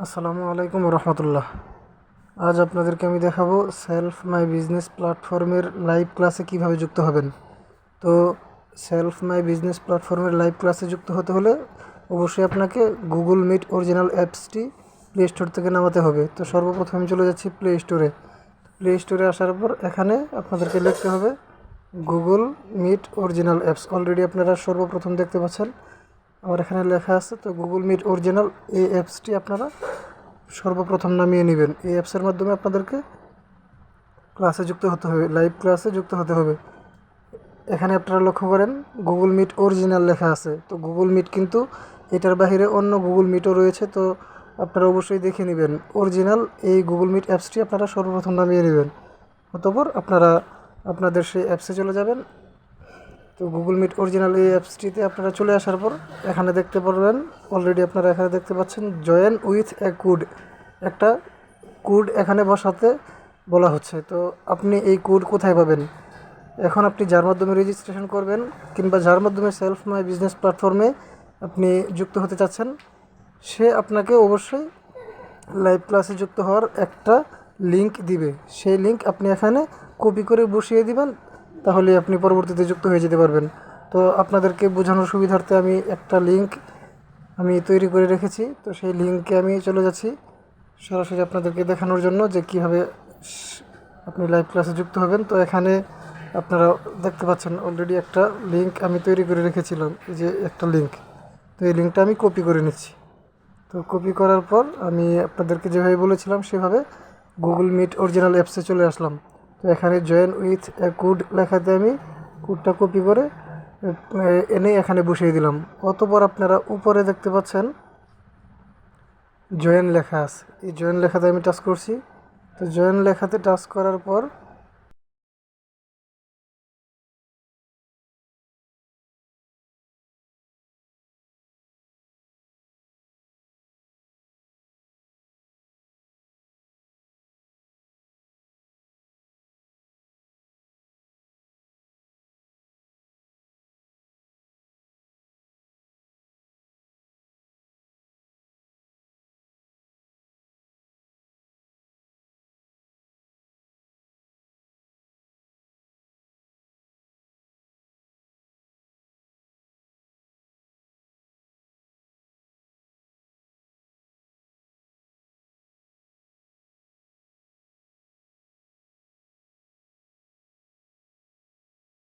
আসসালামু আলাইকুম রহমতুল্লাহ। আজ আপনাদেরকে আমি দেখাবো সেলফ মাই বিজনেস প্ল্যাটফর্মের লাইভ ক্লাসে কিভাবে যুক্ত হবেন। তো সেলফ মাই বিজনেস প্ল্যাটফর্মের লাইভ ক্লাসে যুক্ত হতে হলে অবশ্যই আপনাকে গুগল মিট অরিজিনাল অ্যাপসটি প্লে স্টোর থেকে নামাতে হবে। তো সর্বপ্রথম আমি চলে যাচ্ছি প্লে স্টোরে। প্লে স্টোরে আসার পর এখানে আপনাদেরকে লিখতে হবে Google Meet original apps. Already আপনারা সর্বপ্রথম দেখতে পাচ্ছেন আমার এখানে লেখা আছে। তো গুগল মিট অরিজিনাল এই অ্যাপসটি আপনারা সর্বপ্রথম নামিয়ে নেবেন। এই অ্যাপসের মাধ্যমে আপনাদেরকে ক্লাসে যুক্ত হতে হবে, লাইভ ক্লাসে যুক্ত হতে হবে। এখানে আপনারা লক্ষ্য করেন গুগল মিট অরিজিনাল লেখা আছে। তো গুগল মিট কিন্তু এটার বাইরে অন্য গুগল মিটও রয়েছে। তো আপনারা অবশ্যই দেখে নেবেন অরিজিনাল এই গুগল মিট অ্যাপসটি আপনারা সর্বপ্রথম নামিয়ে নেবেন। অতঃপর আপনারা আপনাদের সেই অ্যাপসে চলে যাবেন। তো গুগল মিট অরিজিনাল এই অ্যাপসটিতে আপনারা চলে আসার পর এখানে দেখতে পারবেন, অলরেডি আপনারা এখানে দেখতে পাচ্ছেন জয়েন উইথ এ কোড, একটা কোড এখানে বসাতে বলা হচ্ছে। তো আপনি এই কোড কোথায় পাবেন? এখন আপনি যার মাধ্যমে রেজিস্ট্রেশন করবেন কিংবা যার মাধ্যমে সেলফ মাই বিজনেস প্ল্যাটফর্মে আপনি যুক্ত হতে চাচ্ছেন, সে আপনাকে অবশ্যই লাইভ ক্লাসে যুক্ত হওয়ার একটা লিংক দিবে। সেই লিংক আপনি এখানে কপি করে বসিয়ে দিবেন, তাহলে আপনি পরবর্তীতে যুক্ত হয়ে যেতে পারবেন। তো আপনাদেরকে বোঝানোর সুবিধার্থে আমি একটা লিংক তৈরি করে রেখেছি। তো সেই লিংকে আমি চলে যাচ্ছি সরাসরি আপনাদেরকে দেখানোর জন্য যে কীভাবে আপনি লাইভ ক্লাসে যুক্ত হবেন। তো এখানে আপনারা দেখতে পাচ্ছেন অলরেডি একটা লিংক আমি তৈরি করে রেখেছিলাম, এই যে একটা লিংক। তো এই লিঙ্কটা আমি কপি করে নিচ্ছি। তো কপি করার পর আমি আপনাদেরকে যেভাবে বলেছিলাম সেভাবে গুগল মিট অরিজিনাল অ্যাপসে চলে আসলাম। তো এখানে জয়েন উইথ এ কোড লেখাতে আমি কোডটা কপি করে এনে এখানে বসিয়ে দিলাম। অতঃপর আপনারা উপরে দেখতে পাচ্ছেন জয়েন লেখা আছে, এই জয়েন লেখাতে আমি টাচ করছি। তো জয়েন লেখাতে টাচ করার পর